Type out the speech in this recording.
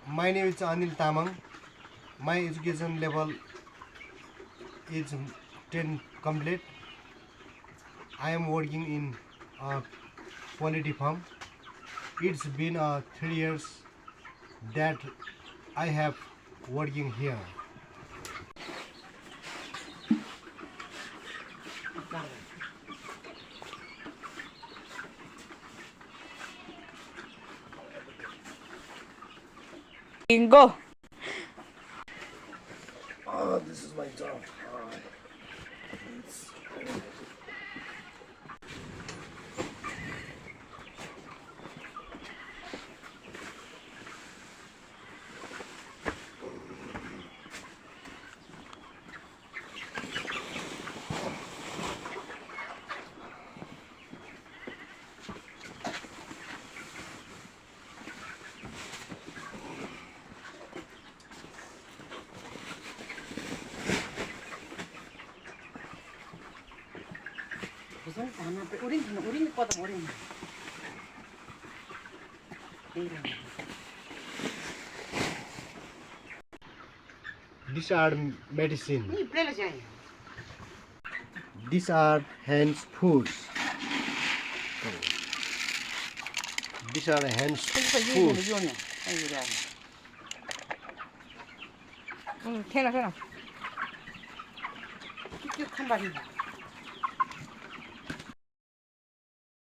My name is Anil Tamang. My education level is 10 complete. I am working in a quality farm. It's been 3 years that I have working here. Go. This is my job. 무슨 하나 우린 거다 우린. These are medicine. 이 플레이어잖아. These are hands foods. These are hands 그래서 foods. 유연해. 이래. 응, 캐나. 쭉쭉 한 발이.